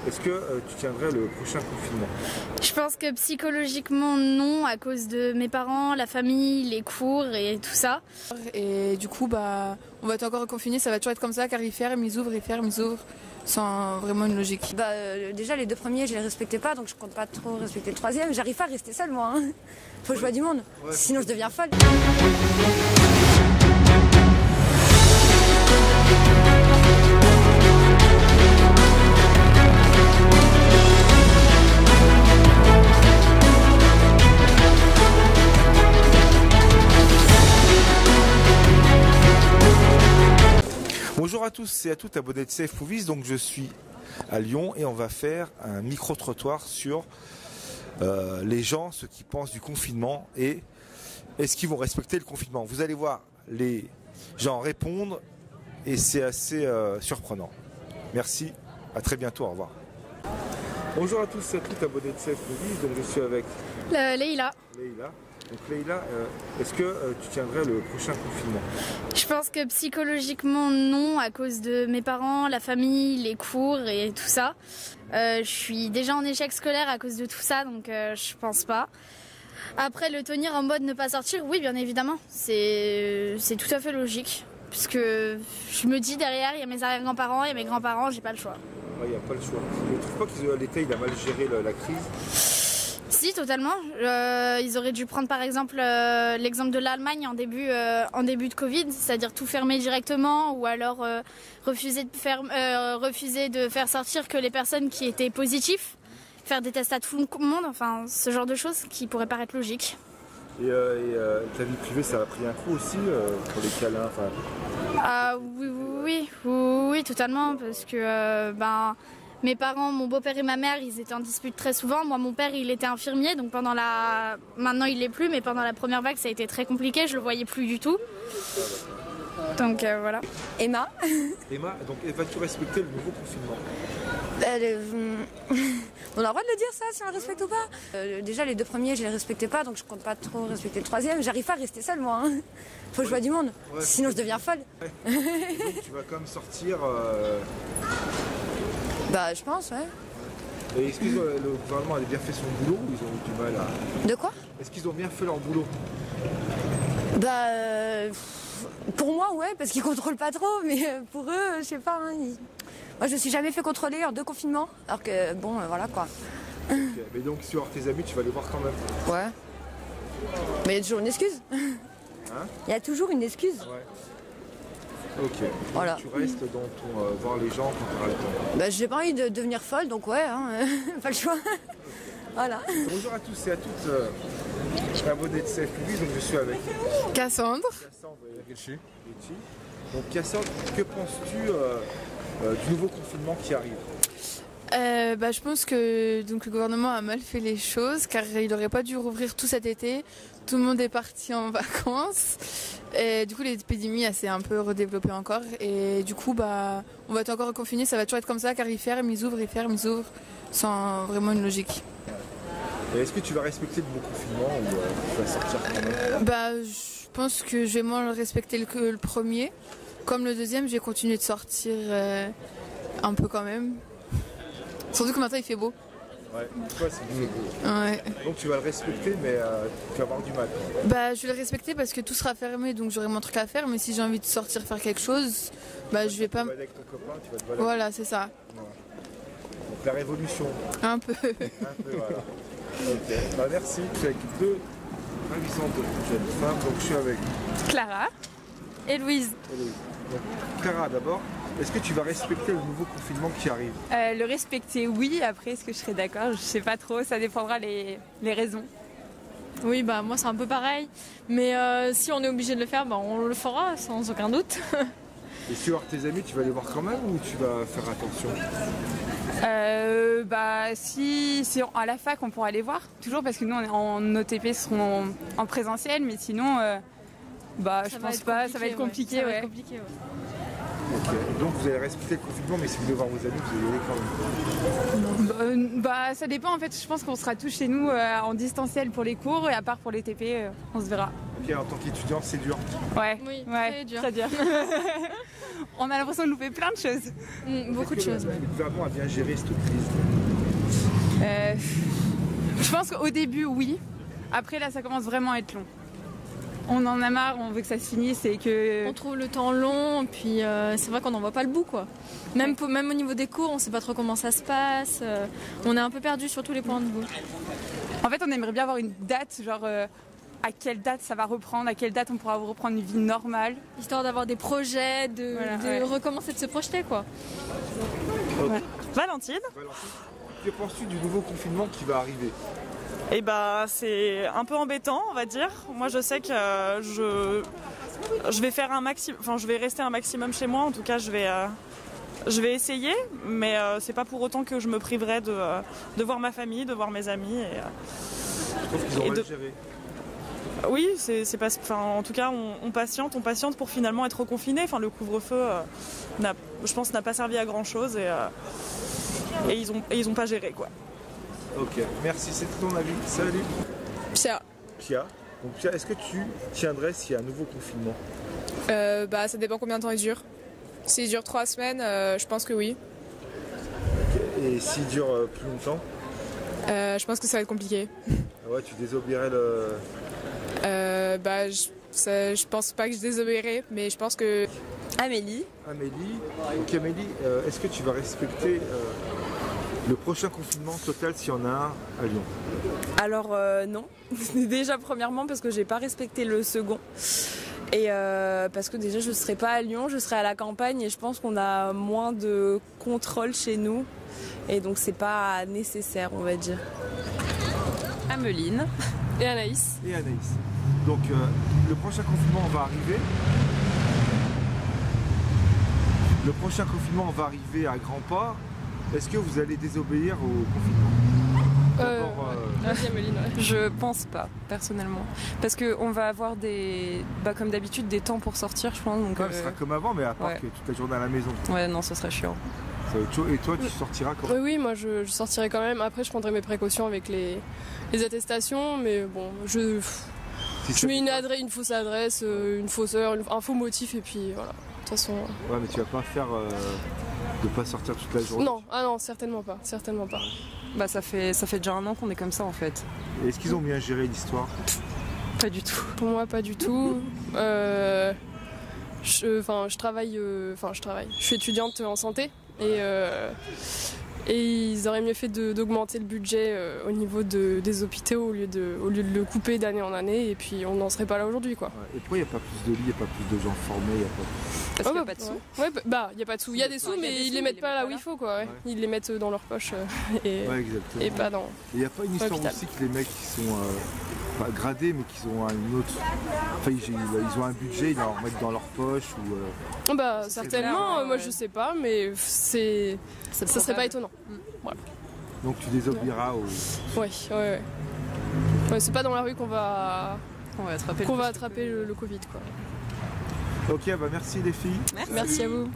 Est-ce que tu tiendrais le prochain confinement? Je pense que psychologiquement non, à cause de mes parents, la famille, les cours et tout ça. Et du coup, on va être encore confinés, ça va toujours être comme ça, car ils ferment, ils ouvrent, sans vraiment une logique. Déjà les 2 premiers je les respectais pas, donc je compte pas trop respecter le 3e. J'arrive pas à rester seule moi, hein. Faut que je vois du monde, sinon je deviens folle. Bonjour à tous et à toutes abonnés de Safe Movies. Donc je suis à Lyon et on va faire un micro-trottoir sur les gens, ceux qui pensent du confinement et est-ce qu'ils vont respecter le confinement. Vous allez voir les gens répondre et c'est assez surprenant. Merci, à très bientôt, au revoir. Bonjour à tous et à toutes abonnés de Safe Movies. Donc je suis avec Leïla. Donc Leïla, est-ce que tu tiendrais le prochain confinement? Je pense que psychologiquement non, à cause de mes parents, la famille, les cours et tout ça. Je suis déjà en échec scolaire à cause de tout ça, donc je pense pas. Après, le tenir en mode ne pas sortir, oui, bien évidemment, c'est tout à fait logique. Puisque je me dis derrière, il y a mes arrière-grands-parents, il y a mes grands-parents, j'ai pas le choix. Il n'y a pas le choix. Je ne trouve pas que l'État il a mal géré la crise. Si, totalement. Ils auraient dû prendre par exemple l'exemple de l'Allemagne en début de Covid, c'est-à-dire tout fermer directement ou alors refuser de faire sortir que les personnes qui étaient positives, faire des tests à tout le monde, enfin ce genre de choses qui pourraient paraître logiques. Et ta vie privée, ça a pris un coup aussi pour les câlins. Oui, totalement, parce que mes parents, mon beau-père et ma mère, ils étaient en dispute très souvent. Moi, mon père, il était infirmier, donc maintenant il l'est plus, mais pendant la première vague, ça a été très compliqué. Je le voyais plus du tout. Donc voilà. Emma, donc vas-tu respecter le nouveau confinement? on a le droit de le dire ça, si on le respecte ou pas. Déjà les 2 premiers je les respectais pas, donc je compte pas trop respecter le 3e. J'arrive pas à rester seule moi, hein. Faut que je vois du monde, sinon je deviens folle. Et donc tu vas quand même sortir Je pense, ouais. Et est-ce que le gouvernement a bien fait son boulot ou ils ont eu du mal à... De quoi? Est-ce qu'ils ont bien fait leur boulot? Pour moi, ouais, parce qu'ils contrôlent pas trop, mais pour eux, je sais pas. Hein, Moi, je me suis jamais fait contrôler en 2 confinements, alors que, voilà quoi. Okay. Mais donc, si tu vas voir tes amis, tu vas les voir quand même? Ouais. Mais il y a toujours une excuse. Hein? Il y a toujours une excuse. Ouais. Ok. Donc, voilà. tu restes dans ton voir les gens quand tu auras le temps. J'ai pas envie de devenir folle, donc ouais, hein, pas le choix. Voilà. Bonjour à tous et à toutes. Je suis abonné de Safe Movies, donc je suis avec Cassandre. Et Gucci. Donc Cassandre, que penses-tu du nouveau confinement qui arrive? Je pense que le gouvernement a mal fait les choses, car il n'aurait pas dû rouvrir tout cet été. Tout le monde est parti en vacances. Et du coup, l'épidémie s'est un peu redéveloppée encore. Et du coup, on va être encore confinés, ça va toujours être comme ça, car ils ferment, ils ouvrent, sans vraiment une logique. Et est-ce que tu vas respecter le nouveau confinement ou tu vas sortir quand même? Je pense que je vais moins respecter le premier. Comme le 2e, j'ai continué de sortir un peu quand même. Surtout que maintenant il fait beau. Ouais, toi c'est beau. Ouais. Donc tu vas le respecter, mais tu vas avoir du mal. Je vais le respecter parce que tout sera fermé, donc j'aurai mon truc à faire. Mais si j'ai envie de sortir faire quelque chose, je vais pas. Tu vas aller avec ton copain, tu vas te balader. Voilà, c'est ça. Ouais. Donc la révolution. Un peu. Un peu, voilà. Ok. Merci. Je suis avec 2 ravissantes jeunes femmes. Donc je suis avec Clara et Louise. Donc Clara d'abord. Est-ce que tu vas respecter le nouveau confinement qui arrive? Le respecter, oui. Après, est-ce que je serai d'accord? Je sais pas trop. Ça dépendra les raisons. Oui, moi c'est un peu pareil. Mais si on est obligé de le faire, on le fera sans aucun doute. Et si tu vas voir tes amis, tu vas les voir quand même ou tu vas faire attention? Si à la fac, on pourra les voir. Toujours parce que nous, nos TP seront en présentiel. Mais sinon, je pense pas. Ça va être compliqué. Ouais. Ok, donc vous allez respecter le confinement, mais si vous voulez voir vos amis, vous allez y aller quand même. Bah ça dépend en fait, je pense qu'on sera tous chez nous en distanciel pour les cours et à part pour les TP, on se verra. Ok, en tant qu'étudiant, c'est dur. Ouais, Oui, ouais, très dur. On a l'impression de louper plein de choses. Beaucoup de choses. Le gouvernement a bien géré cette crise. Je pense qu'au début, oui. Après, là, ça commence vraiment à être long. On en a marre, on veut que ça se finisse et que... On trouve le temps long, puis c'est vrai qu'on n'en voit pas le bout, quoi. Même au niveau des cours, on sait pas trop comment ça se passe. On est un peu perdu sur tous les points de vue. En fait, on aimerait bien avoir une date, genre à quelle date ça va reprendre, à quelle date on pourra reprendre une vie normale. Histoire d'avoir des projets, de recommencer de se projeter, quoi. Ouais. Valentine. Que penses-tu du nouveau confinement qui va arriver? Eh ben, c'est un peu embêtant, on va dire. Moi, je sais que je vais faire je vais rester un maximum chez moi. En tout cas, je vais essayer, mais c'est pas pour autant que je me priverai de voir ma famille, de voir mes amis. Je trouve qu'ils ont mal géré. Oui, c'est pas. Enfin, en tout cas, on patiente pour finalement être reconfiné. Enfin, le couvre-feu, je pense, n'a pas servi à grand chose et ils ont pas géré, quoi. Ok, merci, c'est ton avis. Salut. Pia. Pia. Donc Pia, est-ce que tu tiendrais s'il y a un nouveau confinement? Bah ça dépend combien de temps il dure. S'il dure 3 semaines, je pense que oui. Okay. Et s'il dure plus longtemps? Je pense que ça va être compliqué. Ah ouais, tu désobéirais le... Bah je pense pas que je désobéirais, mais je pense que... Amélie. Donc Amélie, est-ce que tu vas respecter le prochain confinement total s'il y en a un à Lyon? Alors non, déjà premièrement parce que j'ai pas respecté le second et parce que déjà je serai pas à Lyon, je serai à la campagne et je pense qu'on a moins de contrôle chez nous et donc c'est pas nécessaire, on va dire. Ameline. Et Anaïs. Donc le prochain confinement va arriver. Le prochain confinement va arriver à grands pas. Est-ce que vous allez désobéir au confinement? Je pense pas, personnellement. Parce qu'on va avoir comme d'habitude, des temps pour sortir, je pense. Donc, ce sera comme avant, mais à part que toute la journée à la maison. Ouais, non, ce serait chiant. Ça va être chaud. Et toi, tu sortiras quand même? Oui, moi je sortirai quand même. Après, je prendrai mes précautions avec les attestations, mais bon, je mets une fausse adresse, une fausse heure, un faux motif, et puis voilà. De toute façon. Ouais, mais tu vas pas faire de pas sortir toute la journée? Non, certainement pas. Bah ça fait déjà 1 an qu'on est comme ça en fait. Et est-ce qu'ils ont bien géré l'histoire? Pas du tout. Pour moi, pas du tout. Je travaille. Je suis étudiante en santé et ils auraient mieux fait d'augmenter le budget au niveau des hôpitaux au lieu de le couper d'année en année, et puis on n'en serait pas là aujourd'hui, quoi. Ouais. Et pourquoi il n'y a pas plus de lits, il n'y a pas plus de gens formés, Parce qu'il n'y a pas de sous. Ouais, bah il n'y a pas de sous. Il y a des sous, mais ils les mettent pas là où il faut, quoi. Ouais. Ils les mettent dans leur poche et pas dans. Il n'y a pas une histoire aussi que les mecs qui sont pas gradés, mais qui ont une autre. Enfin, ils ont un budget, ils en mettent dans leur poche ou. Bah certainement. Moi je sais pas, mais ça serait pas étonnant. Voilà. Donc tu désobéiras au. Ouais, c'est pas dans la rue qu'on va attraper le Covid, quoi. Ok, bah merci les filles. Merci à vous.